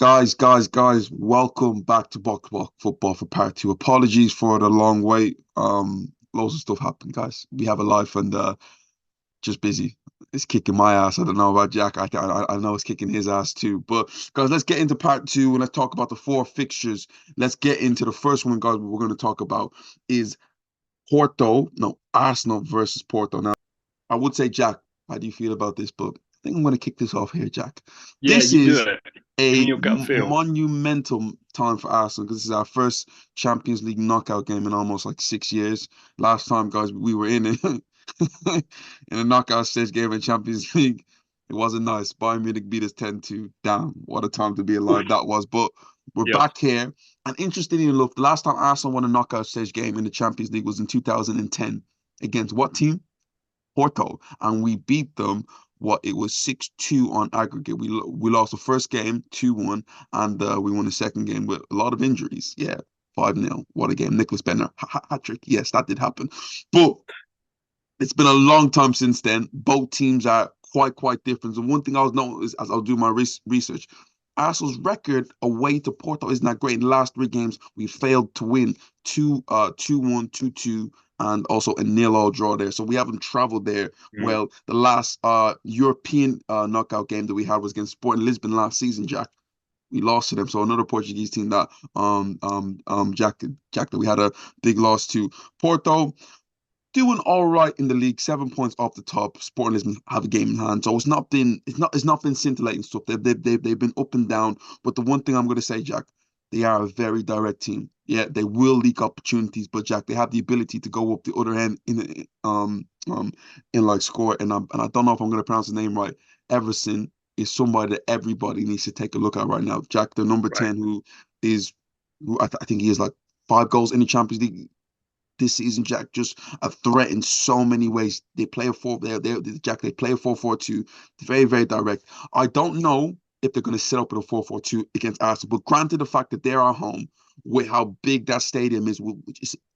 Guys, welcome back to Box Walk Football for part two. Apologies for the long wait. Loads of stuff happened, guys. We have a life and just busy. It's kicking my ass. I don't know about Jack. I know it's kicking his ass too. But guys, let's get into part two and let's talk about the four fixtures. Let's get into the first one, guys. What we're going to talk about is Arsenal versus Porto. Now, I would say, Jack, how do you feel about this? But I think I'm going to kick this off here, Jack. Yeah, This you do is it. Give me a your gut feel. monumental time for Arsenal because this is our first Champions League knockout game in almost like 6 years. Last time, guys, we were in it in a knockout stage game in Champions League. It wasn't nice. Bayern Munich beat us 10-2. Damn, what a time to be alive that was. But we're Yep. back here. And interestingly enough, the last time Arsenal won a knockout stage game in the Champions League was in 2010 against what team? Porto, and we beat them. What it was 6-2 on aggregate. We lost the first game 2-1, and we won the second game with a lot of injuries. Yeah, 5-0. What a game! Nicholas Bender hat trick. Yes, that did happen. But it's been a long time since then. Both teams are quite different. And one thing I was noticing as I was doing my research, Arsenal's record away to Porto isn't that great. In the last three games, we failed to win 2-1, 2-2, and also a 0-0 draw there. So we haven't traveled there. Mm. Well, the last European knockout game that we had was against Sporting Lisbon last season, Jack. We lost to them. So another Portuguese team that Jack that we had a big loss to. Porto doing all right in the league, 7 points off the top. Sporting Lisbon have a game in hand, so it's not been scintillating stuff. They've been up and down. But the one thing I'm going to say, Jack, they are a very direct team. Yeah, they will leak opportunities, but Jack, they have the ability to go up the other end in like score. And I don't know if I'm going to pronounce his name right. Everson is somebody that everybody needs to take a look at right now. Jack, the number Right. 10, is I think he is like 5 goals in the Champions League this season, Jack, just a threat in so many ways. They play a four, Jack, they play a 4-4-2, very, very direct. I don't know if they're going to set up with a 4-4-2 against Arsenal, but granted the fact that they're at home, with how big that stadium is,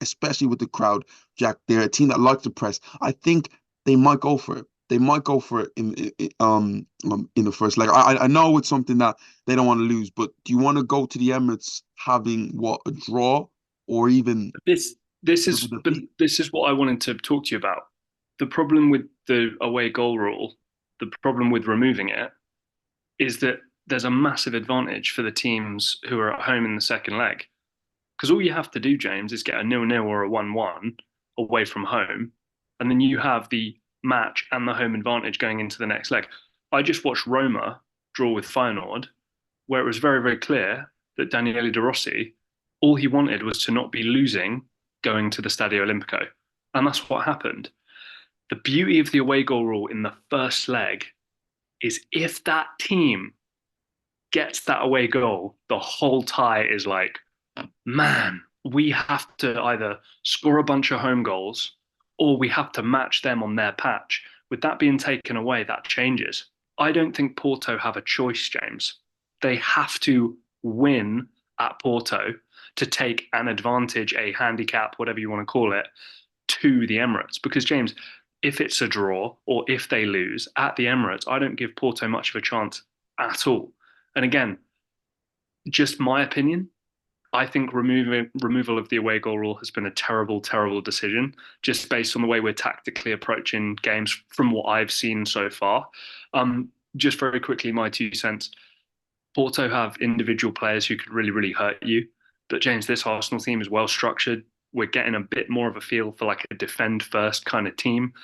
especially with the crowd, Jack, they're a team that likes to press. I think they might go for it. They might go for it in the first leg. I know it's something that they don't want to lose, but do you want to go to the Emirates having what, a draw or even This this with is a but defeat? this is what I wanted to talk to you about. The problem with the away goal rule, the problem with removing it, is that there's a massive advantage for the teams who are at home in the second leg. Because all you have to do, James, is get a 0-0 or a 1-1 away from home, and then you have the match and the home advantage going into the next leg. I just watched Roma draw with Feyenoord, where it was very, very clear that Daniele De Rossi, all he wanted was to not be losing going to the Stadio Olimpico. And that's what happened. The beauty of the away goal rule in the first leg is if that team gets that away goal, the whole tie is like, man, we have to either score a bunch of home goals or we have to match them on their patch. With that being taken away, that changes. I don't think Porto have a choice, James. They have to win at Porto to take an advantage, a handicap, whatever you want to call it, to the Emirates. Because, James, if it's a draw or if they lose at the Emirates, I don't give Porto much of a chance at all. And again, just my opinion, I think removal of the away goal rule has been a terrible, terrible decision, just based on the way we're tactically approaching games from what I've seen so far. Just very quickly, my 2 cents. Porto have individual players who could really, really hurt you. But James, this Arsenal team is well structured. We're getting a bit more of a feel for like a defend first kind of team,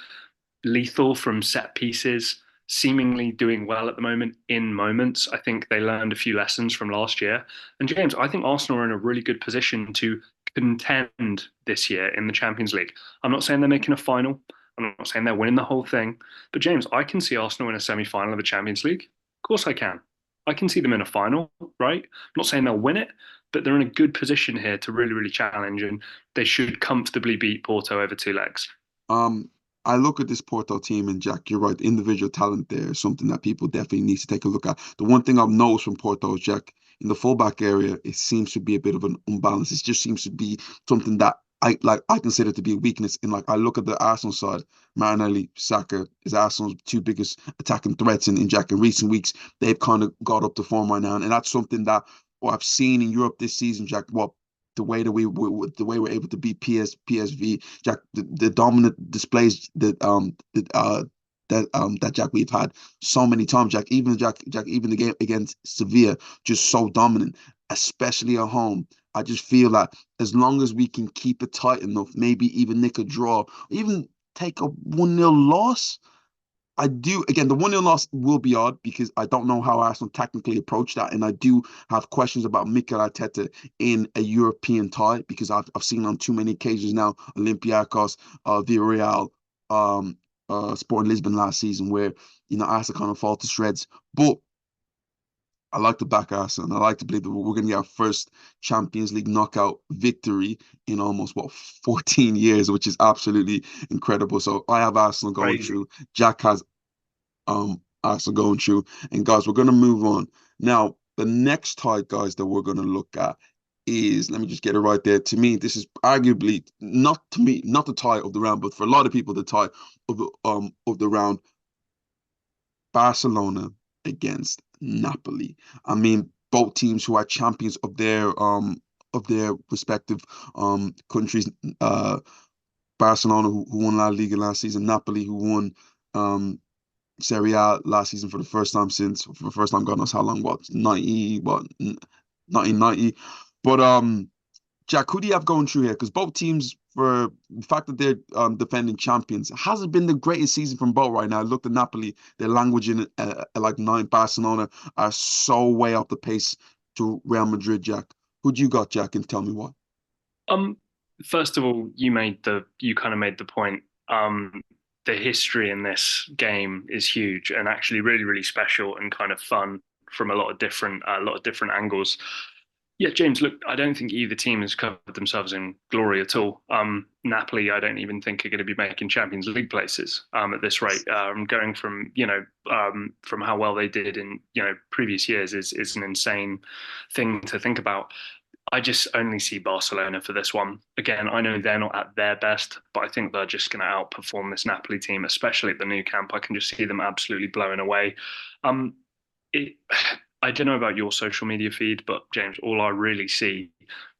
lethal from set pieces, seemingly doing well at the moment in moments. I think they learned a few lessons from last year. And James, I think Arsenal are in a really good position to contend this year in the Champions League. I'm not saying they're making a final. I'm not saying they're winning the whole thing. But James, I can see Arsenal in a semi-final of the Champions League. Of course I can. I can see them in a final, right? I'm not saying they'll win it, but they're in a good position here to really, really challenge, and they should comfortably beat Porto over 2 legs. Um, I look at this Porto team, and Jack, you're right. Individual talent there is something that people definitely need to take a look at. The one thing I've noticed from Porto is, Jack, in the fullback area, it seems to be a bit of an unbalance. It just seems to be something that I consider to be a weakness. And like I look at the Arsenal side, Martinelli, Saka is Arsenal's two biggest attacking threats in Jack. In recent weeks, they've kind of got up to form right now, and that's something that what I've seen in Europe this season, Jack. What the way that the way we're able to beat PSV, Jack, the dominant displays that Jack we've had so many times, Jack. Even the game against Sevilla, just so dominant, especially at home. I just feel that as long as we can keep it tight enough, maybe even nick a draw, even take a 1-0 loss. I do, again, the 1-0 loss will be odd because I don't know how Arsenal technically approach that. And I do have questions about Mikel Arteta in a European tie because I've seen on too many occasions now Olympiacos, Villarreal, Sporting Lisbon last season where, Arsenal kind of fall to shreds. But I like to back Arsenal, and I like to believe that we're going to get our first Champions League knockout victory in almost 14 years, which is absolutely incredible. So I have Arsenal going through. Jack has Arsenal going through, and guys, we're going to move on now. The next tie, guys, that we're going to look at is, let me just get it right there. To me, this is arguably not the tie of the round, but for a lot of people, the tie of the round. Barcelona against Napoli. I mean, both teams who are champions of their respective countries. Barcelona who won La Liga last season, Napoli who won Serie A last season for the first time God knows how long, 1990. But Jack, who do you have going through here? Because both teams, for the fact that they're defending champions, hasn't been the greatest season from both right now. I looked at Napoli; they're languaging at like 9. Barcelona are so way off the pace to Real Madrid. Jack, who do you got, Jack? And tell me why. First of all, you kind of made the point. The history in this game is huge and actually really, really special and kind of fun from a lot of different angles. Yeah, James, look, I don't think either team has covered themselves in glory at all. Napoli, I don't even think are going to be making Champions League places at this rate. Going from, from how well they did in, previous years is an insane thing to think about. I just only see Barcelona for this one. Again, I know they're not at their best, but I think they're just going to outperform this Napoli team, especially at the new camp. I can just see them absolutely blowing away. It, I don't know about your social media feed, but James, all I really see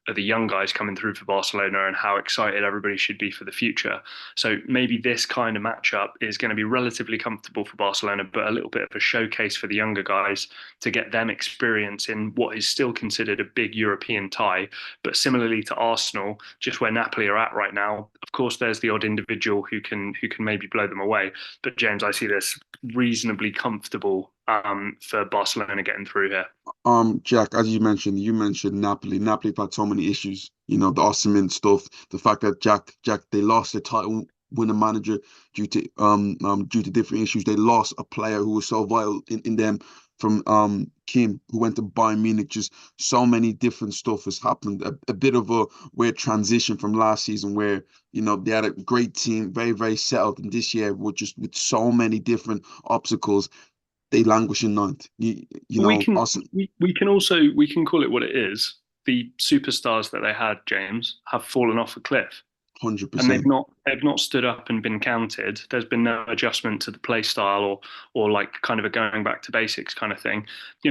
are the young guys coming through for Barcelona and how excited everybody should be for the future. So maybe this kind of matchup is going to be relatively comfortable for Barcelona, but a little bit of a showcase for the younger guys to get them experience in what is still considered a big European tie. But similarly to Arsenal, just where Napoli are at right now, of course, there's the odd individual who can maybe blow them away. But James, I see this reasonably comfortable for Barcelona getting through here. Jack, as you mentioned Napoli. Napoli have had so many issues. The Osimhen stuff, the fact that Jack, they lost their title winning manager due to different issues. They lost a player who was so vital in them from Kim, who went to Bayern Munich. Just so many different stuff has happened. A bit of a weird transition from last season where, they had a great team, very, very settled. And this year, with so many different obstacles, they languish in ninth. Awesome. We can call it what it is. The superstars that they had, James, have fallen off a cliff. 100%. And they've not stood up and been counted. There's been no adjustment to the play style or like kind of a going back to basics kind of thing.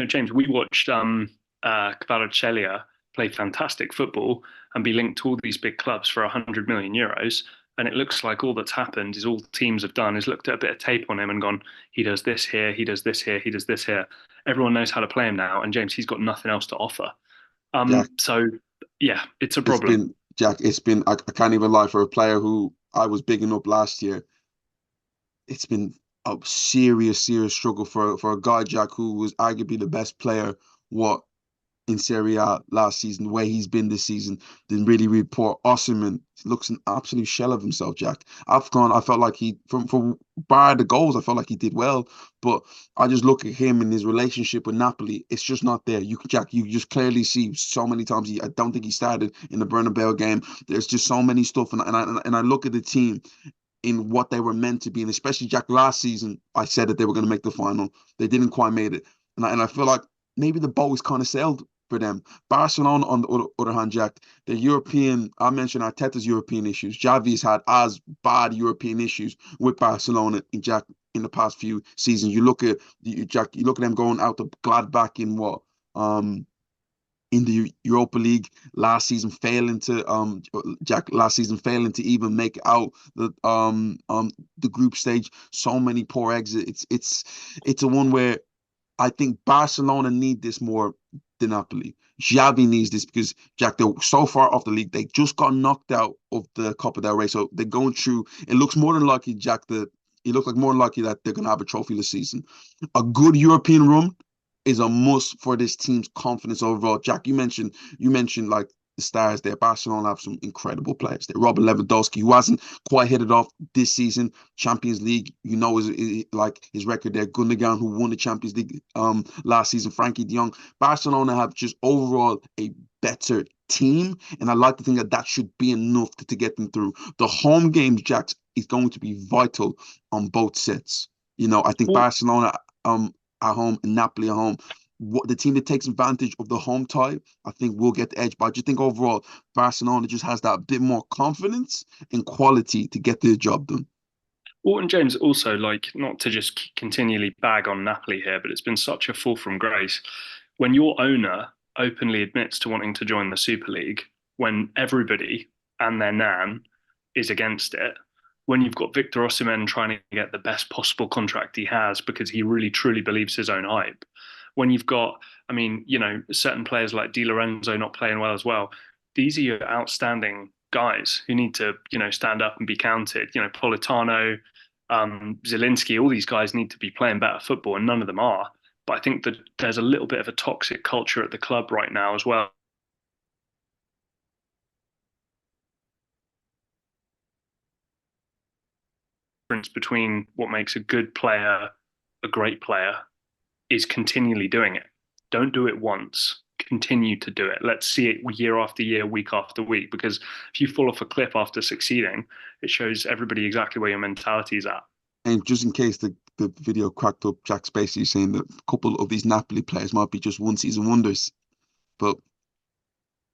James, we watched Kvaratskhelia play fantastic football and be linked to all these big clubs for 100 million euros. And it looks like all that's happened is all teams have done is looked at a bit of tape on him and gone, he does this here, he does this here, he does this here. Everyone knows how to play him now. And James, he's got nothing else to offer. So, yeah, it's a problem. It's been, I can't even lie, for a player who I was bigging up last year, it's been a serious, serious struggle for a guy, Jack, who was arguably the best player, in Serie A last season, the way he's been this season, didn't really report. Osimhen looks an absolute shell of himself, Jack. I felt like he, from bar the goals, I felt like he did well, but I just look at him and his relationship with Napoli, it's just not there. You just clearly see so many times, I don't think he started in the Bernabeu game. There's just so many stuff, and I look at the team in what they were meant to be, and especially Jack last season, I said that they were going to make the final. They didn't quite make it, and I feel like maybe the boat is kind of sailed for them. Barcelona, on the other hand, Jack, the European, I mentioned Arteta's European issues. Xavi's had as bad European issues with Barcelona in Jack in the past few seasons. You look at Jack, you look at them going out to Gladbach in what in the Europa League last season failing to even make it out the group stage. So many poor exits. It's a one where I think Barcelona need this more than Napoli. Xavi needs this because Jack, they're so far off the league. They just got knocked out of the Copa del Rey, so they're going through. It looks more than likely, Jack. It looks like more likely that they're going to have a trophy this season. A good European run is a must for this team's confidence overall. Jack, you mentioned like the stars there. Barcelona have some incredible players. There, Robert Lewandowski, who hasn't quite hit it off this season. Champions League, is like his record there. Gundogan, who won the Champions League last season. Frankie De Jong. Barcelona have just overall a better team, and I like to think that that should be enough to get them through. The home games, Jack, is going to be vital on both sets. I think Barcelona at home and Napoli at home. The team that takes advantage of the home tie, I think will get the edge. But I just think overall, Barcelona just has that bit more confidence and quality to get the job done. Well, and James, also, like, not to just continually bag on Napoli here, but it's been such a fall from grace. When your owner openly admits to wanting to join the Super League, when everybody and their nan is against it, when you've got Victor Osimhen trying to get the best possible contract he has because he really truly believes his own hype, when you've got, I mean, certain players like Di Lorenzo not playing well as well, these are your outstanding guys who need to, stand up and be counted. Politano, Zielinski, all these guys need to be playing better football, and none of them are. But I think that there's a little bit of a toxic culture at the club right now as well. Difference between what makes a good player a great player is continually doing it. Don't do it once. Continue to do it. Let's see it year after year, week after week. Because if you fall off a cliff after succeeding, it shows everybody exactly where your mentality is at. And just in case the video cracked up, Jack's basically saying that a couple of these Napoli players might be just one season wonders. But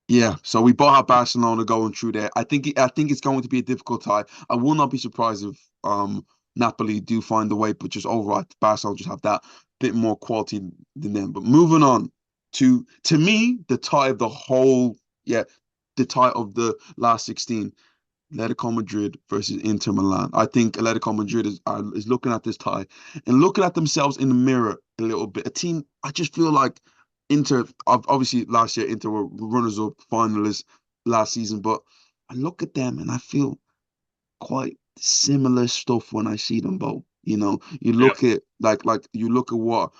yeah, so we both have Barcelona going through there. I think it's going to be a difficult tie. I will not be surprised if Napoli do find the way, but just overall, Barcelona just have that bit more quality than them. But moving on to me, the tie of the whole, yeah, the tie of the last 16. Atletico Madrid versus Inter Milan. I think Atletico Madrid is looking at this tie and looking at themselves in the mirror a little bit. A team, I just feel like Inter, obviously last year, Inter were runners-up finalists last season, but I look at them and I feel quite similar stuff when I see them both. You Yeah. look at what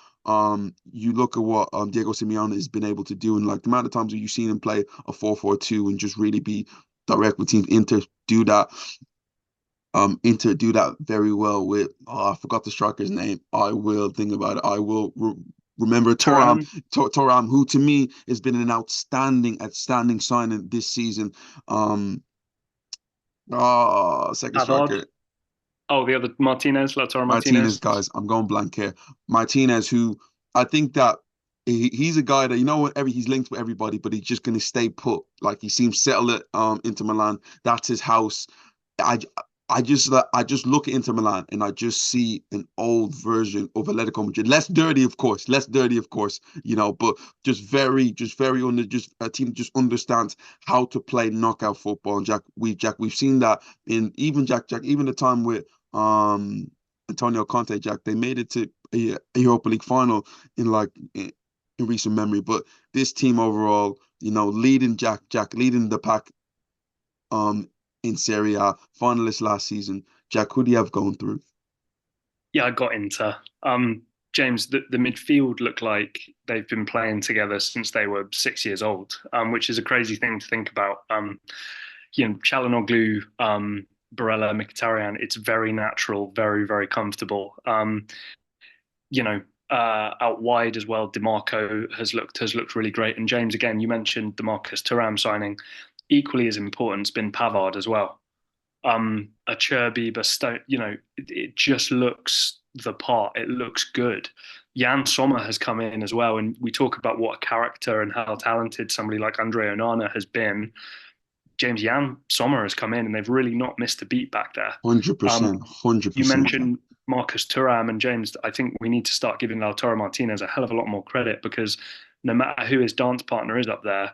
Diego Simeone has been able to do, and like the amount of times that you've seen him play a 4-4-2 and just really be direct with teams. Inter do that very well with I forgot the striker's name. I will think about it. I will remember Thuram, who to me has been an outstanding signing this season. Second Pavard. striker. Oh, the other Martinez, Lautaro Martinez, Martinez. guys, I'm going blank here. Martinez, who I think that he's a guy that he's linked with everybody, but he's just gonna stay put. Like he seems settled at Inter Milan. That's his house. I I just look at Inter Milan and I just see an old version of Atletico Madrid. Less dirty, of course, but just very under, just a team that just understands how to play knockout football. And we've seen that in even the time with Antonio Conte. Jack, they made it to a Europa League final in recent memory. But this team overall, leading leading the pack in Serie A, finalist last season. Jack, who do you have going through? Yeah, I got Inter. James, the midfield look like they've been playing together since they were 6 years old, which is a crazy thing to think about. Çalhanoğlu, Barella, Mkhitaryan, it's very natural, very, very comfortable. Out wide as well, DiMarco has looked really great. And James, again, you mentioned the Marcus Thuram signing. Equally as important has been Pavard as well. A Cherby, but it just looks the part. It looks good. Jan Sommer has come in as well, and we talk about what a character and how talented somebody like Andre Onana has been. James Jan Sommer has come in, and they've really not missed a beat back there. 100%, You 100%. mentioned Marcus Thuram and James. I think we need to start giving Lautaro Martinez a hell of a lot more credit, because no matter who his dance partner is up there,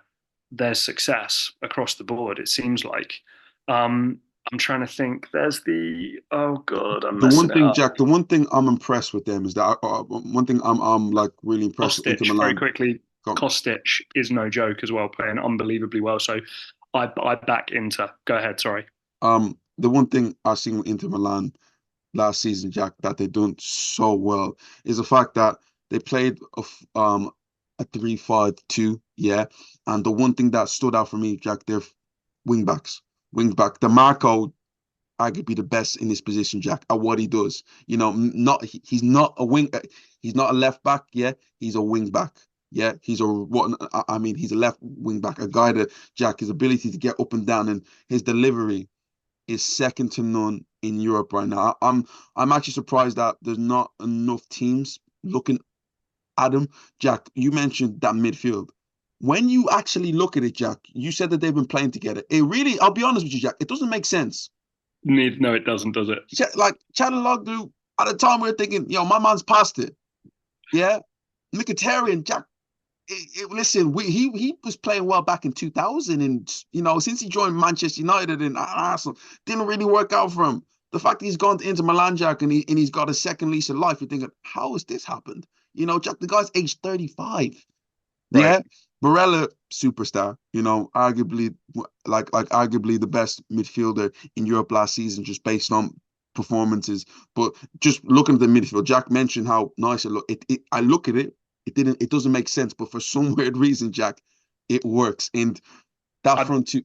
there's success across the board, it seems like. I'm trying to think. There's the, oh God, I'm The one messing it thing, up. Jack, the one thing I'm impressed with them is that one thing I'm like really impressed with Inter Kostic, very Milan. quickly. Go Kostic is no joke as well, playing unbelievably well. So I back Inter. Go ahead, sorry. The one thing I've seen with Inter Milan last season, Jack, that they done so well is the fact that they played a 3-5-2, yeah. And the one thing that stood out for me, Jack, they're wing backs. Wing back. The Marco arguably the best in this position, Jack, at what he does. You know, he's not a wing, he's not a left back, yeah. He's a wing back. Yeah, he's a what I mean, he's a left wing back, a guy that Jack, his ability to get up and down and his delivery is second to none in Europe right now. I'm actually surprised that there's not enough teams looking at him. Jack, you mentioned that midfield. When you actually look at it, Jack, you said that they've been playing together. It really, I'll be honest with you, Jack, it doesn't make sense. No, it doesn't, does it? Like Chalanoglu, at the time we were thinking, my man's past it. Yeah, Mkhitaryan, Jack. Listen, he was playing well back in 2000, and since he joined Manchester United and Arsenal, didn't really work out for him. The fact that he's gone into Milan, Jack, and he's got a second lease of life, you're thinking, how has this happened? Jack, the guy's age 35. Right. Yeah, Barella, superstar. Arguably arguably the best midfielder in Europe last season, just based on performances. But just looking at the midfield, Jack mentioned how nice it looked. I look at it. It doesn't make sense, but for some weird reason, Jack, it works. And that front two.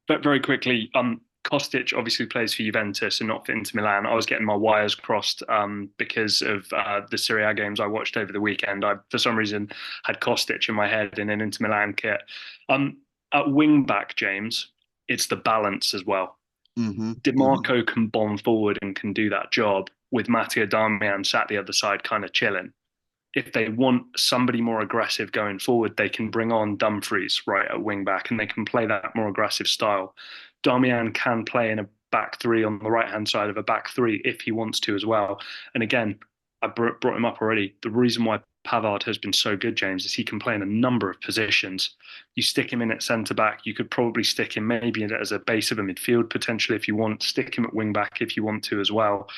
But very quickly, Kostic obviously plays for Juventus and not for Inter Milan. I was getting my wires crossed because of the Serie A games I watched over the weekend. I, for some reason, had Kostic in my head in an Inter Milan kit. At wing back, James, it's the balance as well. Mm-hmm. DiMarco can bomb forward and can do that job, with Matteo Darmian sat the other side kind of chilling. If they want somebody more aggressive going forward, they can bring on Dumfries right at wing back, and they can play that more aggressive style. Darmian can play in a back three on the right hand side of a back three if he wants to as well. And again, I brought him up already. The reason why Pavard has been so good, James, is he can play in a number of positions. You stick him in at centre back, you could probably stick him maybe as a base of a midfield potentially if you want. Stick him at wing back if you want to as well.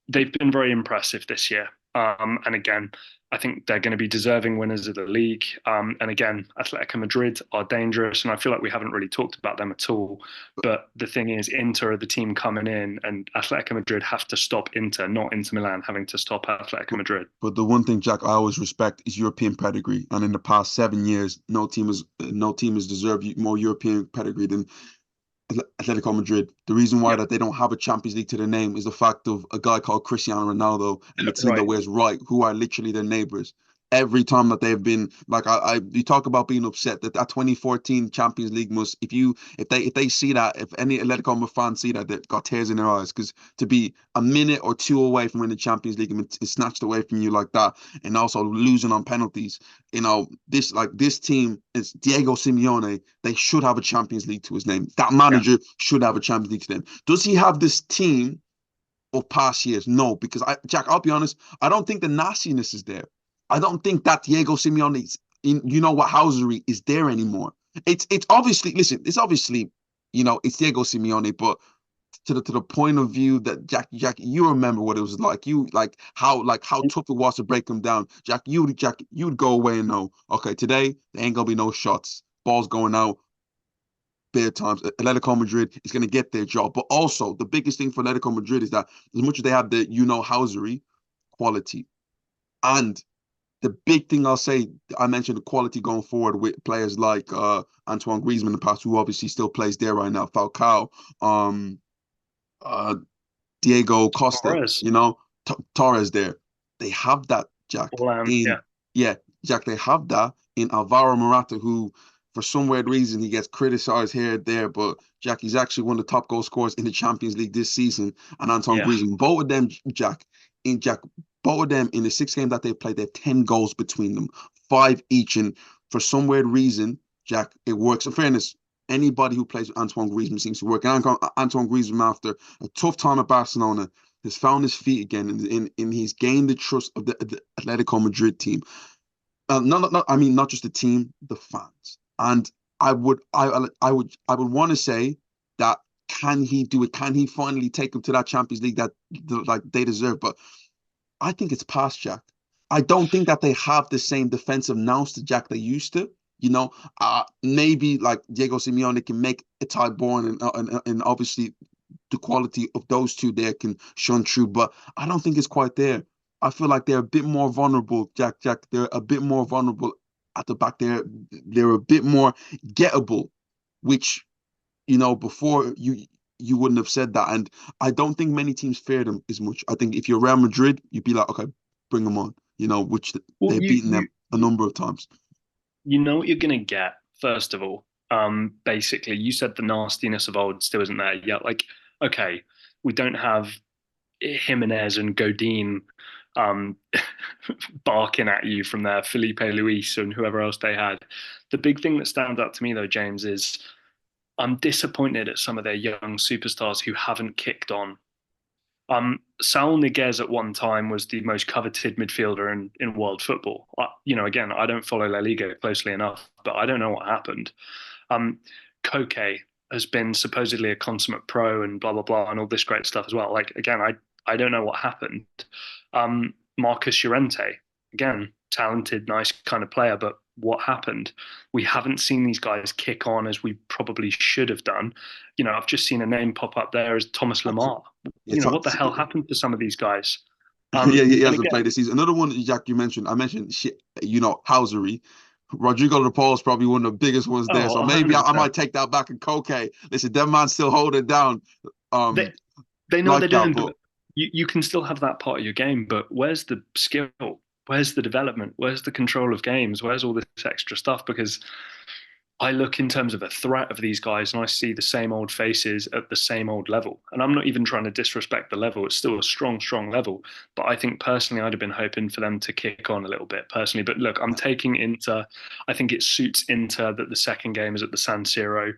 They've been very impressive this year. And again, I think they're going to be deserving winners of the league. And again, Atletico Madrid are dangerous, and I feel like we haven't really talked about them at all. But the thing is, Inter are the team coming in, and Atletico Madrid have to stop Inter, not Inter Milan having to stop Atletico Madrid. But the one thing, Jack, I always respect is European pedigree. And in the past 7 years, no team has deserved more European pedigree than Atletico Madrid. The reason why that they don't have a Champions League to their name is the fact of a guy called Cristiano Ronaldo and the team that wears white, who are literally their neighbors. Every time that they've been like, you talk about being upset that 2014 Champions League must, if they see that, if any Atletico fans see that, they've got tears in their eyes, because to be a minute or two away from winning the Champions League and it's snatched away from you like that, and also losing on penalties, this team is Diego Simeone. They should have a Champions League to his name. That manager should have a Champions League to them. Does he have this team of past years? No, because Jack, I'll be honest, I don't think the nastiness is there. I don't think that Diego Simeone's housery is there anymore. It's obviously, listen, it's obviously, it's Diego Simeone, but to the point of view that Jack, you remember what it was like. How tough it was to break them down. Jack, you'd go away and know, okay, today there ain't gonna be no shots. Ball's going out. Bare times. Atletico Madrid is gonna get their job. But also the biggest thing for Atletico Madrid is that as much as they have the housery, quality. And the big thing I'll say, I mentioned the quality going forward with players like Antoine Griezmann in the past, who obviously still plays there right now. Falcao, Diego Costa, Torres there. They have that, Jack. Jack, they have that in Alvaro Morata, who, for some weird reason, he gets criticized here and there, but Jack, he's actually one of the top goal scorers in the Champions League this season, and Antoine Griezmann. Both of them, Jack, in Jack, both of them in the 6 games that they played, they have 10 goals between them, 5 each. And for some weird reason, Jack, it works. In fairness, anybody who plays with Antoine Griezmann seems to work. And Antoine Griezmann, after a tough time at Barcelona, has found his feet again, and he's gained the trust of the Atletico Madrid team. I mean, not just the team, the fans. And I would want to say that, can he do it? Can he finally take them to that Champions League that like they deserve? But I think it's past, Jack. I don't think that they have the same defensive nous to Jack they used to. Maybe like Diego Simeone can make a Ty Born, and obviously the quality of those two there can shine through, but I don't think it's quite there. I feel like they're a bit more vulnerable, Jack. They're a bit more vulnerable at the back. They're a bit more gettable, which before you wouldn't have said that. And I don't think many teams fear them as much. I think if you're Real Madrid, you'd be like, okay, bring them on. Which Well, they've beaten them a number of times. you know what you're going to get, first of all. Basically, you said the nastiness of old still isn't there yet. Like, okay, we don't have Jimenez and Godin um, barking at you from there, Felipe Luis and whoever else they had. The big thing that stands out to me, though, James, is I'm disappointed at some of their young superstars who haven't kicked on. Saul Niguez at one time was the most coveted midfielder in world football. Again, I don't follow La Liga closely enough, but I don't know what happened. Um, Koke has been supposedly a consummate pro and blah blah blah and all this great stuff as well. Like, again, I don't know what happened. Marcus Llorente, again, talented, nice kind of player, but what happened? We haven't seen these guys kick on as we probably should have done. I've just seen a name pop up there as Thomas Lemar. What the hell happened to some of these guys? Yeah, he hasn't played this season. Another one, Jack, you mentioned. I mentioned Housery. Rodrigo De Paul is probably one of the biggest ones there. So maybe I might take that back. And Koke, listen, them man still hold it down. They know what they're doing, but you can still have that part of your game. But where's the skill? Where's the development? Where's the control of games? Where's all this extra stuff? Because I look in terms of a threat of these guys and I see the same old faces at the same old level. And I'm not even trying to disrespect the level. It's still a strong, strong level. But I think personally, I'd have been hoping for them to kick on a little bit personally. But look, I'm taking Inter. I think it suits Inter that the second game is at the San Siro.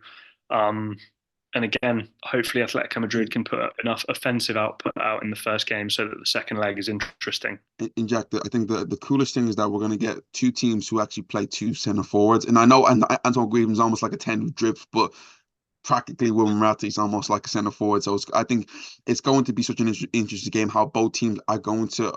And again, hopefully Atletico Madrid can put enough offensive output out in the first game so that the second leg is interesting. And Jack, I think the coolest thing is that we're going to get two teams who actually play two centre forwards. And I know Antoine Griezmann's almost like a 10 who drifts, but practically William Ratty is almost like a centre forward. So I think it's going to be such an interesting game how both teams are going to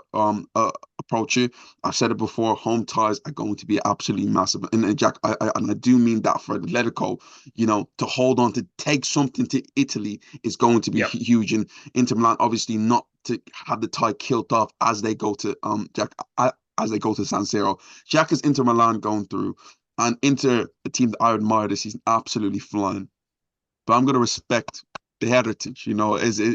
approach it. I've said it before, home ties are going to be absolutely massive. And Jack, I do mean that for Atletico, to hold on, to take something to Italy is going to be huge. And Inter Milan, obviously not to have the tie killed off as they go to Jack, as they go to San Siro. Jack is Inter Milan going through, and Inter, a team that I admire this season, absolutely flying. But I'm going to respect the heritage, as Jose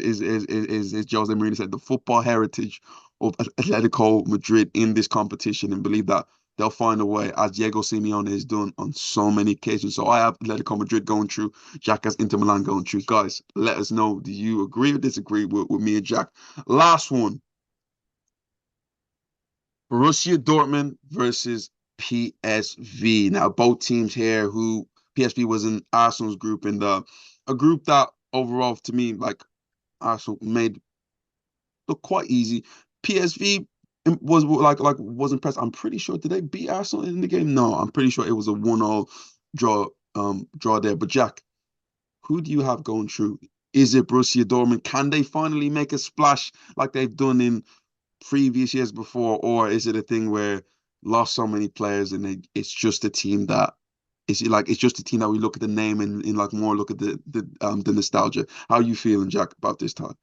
Mourinho said, the football heritage of Atletico Madrid in this competition, and believe that they'll find a way, as Diego Simeone has done on so many occasions. So I have Atletico Madrid going through, Jack has Inter Milan going through. Guys, let us know, do you agree or disagree with me and Jack? Last one. Borussia Dortmund versus PSV. Now, both teams here who PSV was in Arsenal's group, and a group that overall, to me, like Arsenal made look quite easy. PSV was impressed. I'm pretty sure, did they beat Arsenal in the game? No, I'm pretty sure it was a 1-0 draw there. But Jack, who do you have going through? Is it Borussia Dortmund? Can they finally make a splash like they've done in previous years before, or is it a thing where lost so many players and it's just a team that it's just a team that we look at the name and like more look at the nostalgia? How are you feeling, Jack, about this time?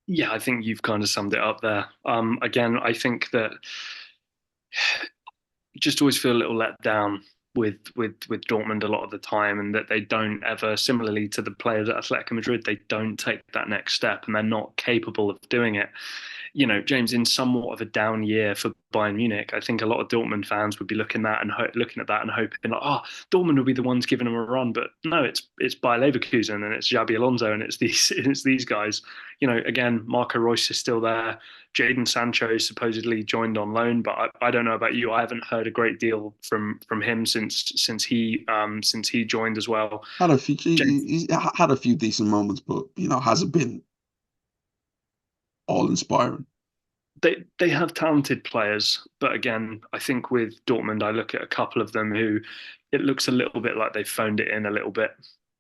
Yeah, I think you've kind of summed it up there. Again, I think that just always feel a little let down with Dortmund a lot of the time, and that they don't ever, similarly to the players at Atletico Madrid, they don't take that next step and they're not capable of doing it. James, in somewhat of a down year for Bayern Munich, I think a lot of Dortmund fans would be looking at that and hoping like, Dortmund will be the ones giving them a run. But no, it's Bayer Leverkusen and it's Xabi Alonso and it's these guys. Again, Marco Reus is still there. Jadon Sancho supposedly joined on loan, but I don't know about you. I haven't heard a great deal from him since he joined as well. Had a few, James, he had a few decent moments, but hasn't been all inspiring. they have talented players, but again, I think with Dortmund, I look at a couple of them who it looks a little bit like they've phoned it in a little bit.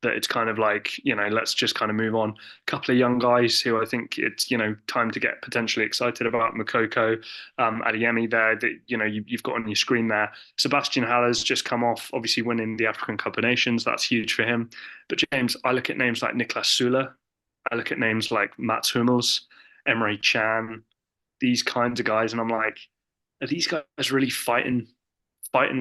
That it's kind of like, let's just kind of move on. A couple of young guys who I think it's, time to get potentially excited about. Mokoko, Adeyemi there that, you've got on your screen there. Sebastian Haller's just come off, obviously winning the African Cup of Nations. That's huge for him. But James, I look at names like Niklas Süle. I look at names like Mats Hummels, Emre Can, these kinds of guys, and I'm like, are these guys really fighting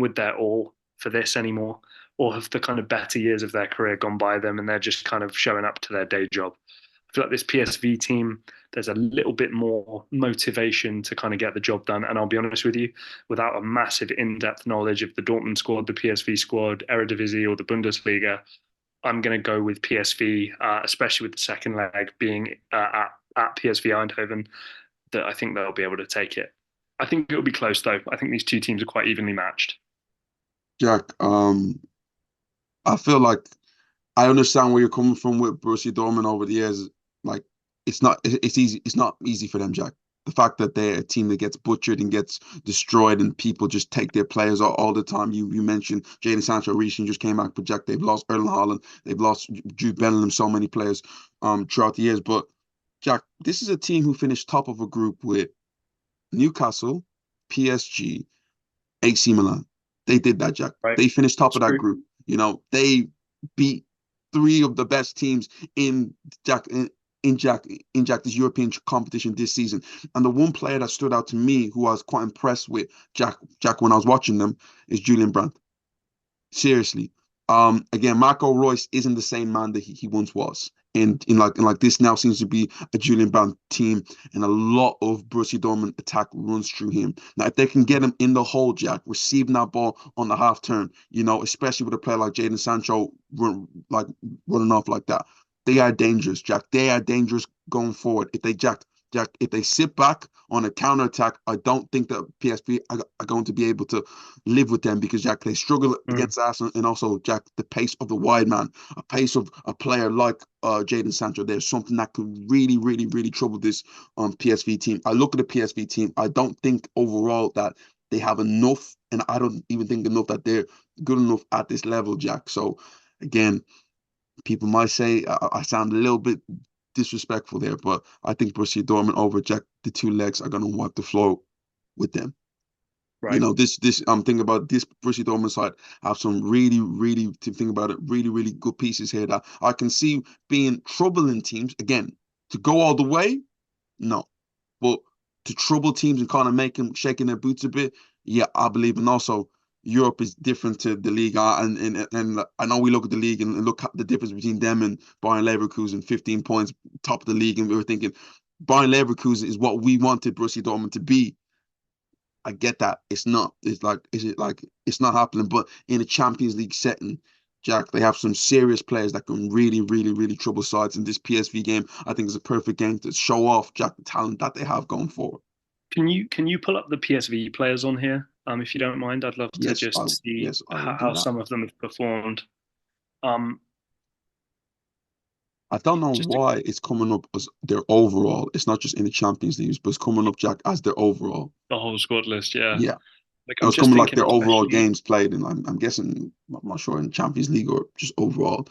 with their all for this anymore? Or have the kind of better years of their career gone by them and they're just kind of showing up to their day job? I feel like this PSV team, there's a little bit more motivation to kind of get the job done. And I'll be honest with you, without a massive in-depth knowledge of the Dortmund squad, the PSV squad, Eredivisie, or the Bundesliga, I'm going to go with PSV, especially with the second leg being at PSV Eindhoven, that I think they'll be able to take it. I think it'll be close though. I think these two teams are quite evenly matched. Jack, I feel like I understand where you're coming from with Borussia Dortmund over the years. Like, it's easy. It's not easy for them, Jack. The fact that they're a team that gets butchered and gets destroyed, and people just take their players all the time. You mentioned Jadon Sancho recently just came back, but Jack, they've lost Erling Haaland, they've lost Jude Bellingham, so many players throughout the years. But Jack, this is a team who finished top of a group with Newcastle, PSG, AC Milan. They did that, Jack. Right. They finished top It's of that true. group. They beat three of the best teams in Jack this European competition this season. And the one player that stood out to me, who I was quite impressed with, Jack, when I was watching them, is Julian Brandt. Seriously. Again, Marco Reus isn't the same man that he once was. And in like this now seems to be a Julian Brandt team, and a lot of Borussia Dortmund attack runs through him. Now, if they can get him in the hole, Jack, receiving that ball on the half turn, especially with a player like Jadon Sancho running off like that, they are dangerous, Jack. They are dangerous going forward. If they sit back on a counter attack, I don't think that PSV are going to be able to live with them, because Jack, they struggle Mm. against Arsenal, and also Jack, the pace of the wide man, a pace of a player like Jadon Sancho. There's something that could really, really, really trouble this PSV team. I look at the PSV team. I don't think overall that they have enough, and I don't even think enough that they're good enough at this level, Jack. So again, people might say I sound a little bit disrespectful there, but I think Borussia Dortmund over Jack, the two legs are going to wipe the floor with them. Right. This I'm thinking about this Borussia Dortmund side have some really, really, to think about it, really, really good pieces here that I can see being troubling teams. Again, to go all the way, no, but to trouble teams and kind of make them shaking their boots a bit, yeah, I believe. And also, Europe is different to the league, and I know we look at the league and look at the difference between them and Bayern Leverkusen, 15 points top of the league, and we were thinking Bayern Leverkusen is what we wanted Borussia Dortmund to be. I get that. It's not. It's not happening. But in a Champions League setting, Jack, they have some serious players that can really, really, really trouble sides. In this PSV game, I think is a perfect game to show off, Jack, the talent that they have going forward. Can you pull up the PSV players on here? If you don't mind, I'd love to Yes, just see I will do how that. some of them have performed. Um, I don't know just to, why it's coming up as their overall. It's not just in the Champions League, but it's coming up, Jack, as their overall. the whole squad list, yeah. Yeah, Like it I'm was just coming like thinking, their overall especially games played, and I'm guessing, I'm not sure, in Champions League or just overall.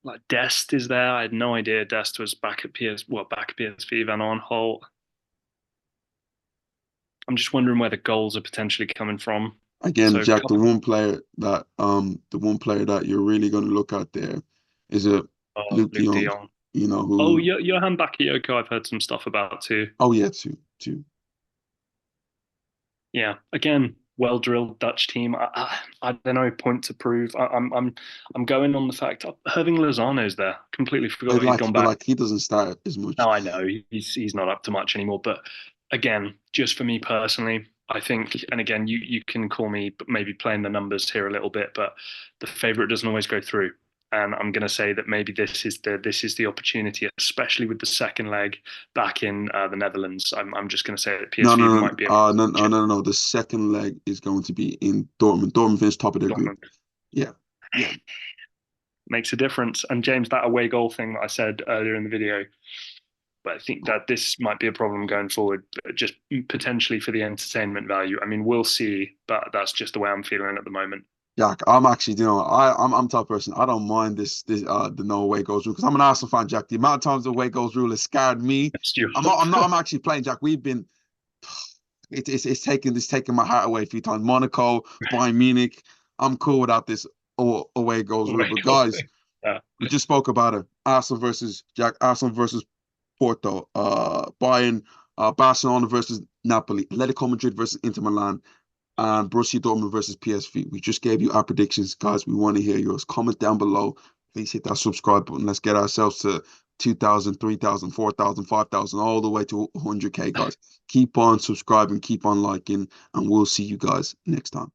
like Dest is there. I had no idea Dest was back at PSV. Van Aanholt. I'm just wondering where the goals are potentially coming from. Again, So a Jack, couple the one player that you're really going to look at there is a of Luke De Luke De Jong, Jong. Oh, who, Johan Bakayoko, I've heard some stuff about too. oh yeah, two. Yeah, again, well drilled Dutch team. I don't know, point to prove. I'm going on the fact Irving Lozano's there. Completely But forgot he'd like, gone but back. like, he doesn't start as much. Now I know he's not up to much anymore. But again, just for me personally, I think, and again, you can call me maybe playing the numbers here a little bit, but the favorite doesn't always go through. And I'm going to say that maybe this is the opportunity, especially with the second leg back in the Netherlands. I'm just going to say that No, PSV no, might be able no, to no, clinch no, it. no, no. The second leg is going to be in Dortmund. Dortmund finished top of their group. Dortmund Yeah, yeah. makes a difference. And James, that away goal thing that I said earlier in the video, but I think that this might be a problem going forward, just potentially for the entertainment value. I mean, we'll see, but that's just the way I'm feeling at the moment. Jack, I'm actually, I'm the type of person. I don't mind the no away goals rule because I'm an Arsenal fan, Jack. The amount of times the away goals rule has scared me. It's you. I'm actually playing, Jack. We've been it's taken my heart away a few times. Monaco, Bayern Munich. I'm cool without this away goals rule. Away But goal guys, thing. Yeah. we just spoke about it. Arsenal versus Porto, Bayern, Barcelona versus Napoli, Atletico Madrid versus Inter Milan, and Borussia Dortmund versus PSV. We just gave you our predictions, guys. We want to hear yours. Comment down below. Please hit that subscribe button. Let's get ourselves to 2,000, 3,000, 4,000, 5,000, all the way to 100K, guys. Keep on subscribing, keep on liking, and we'll see you guys next time.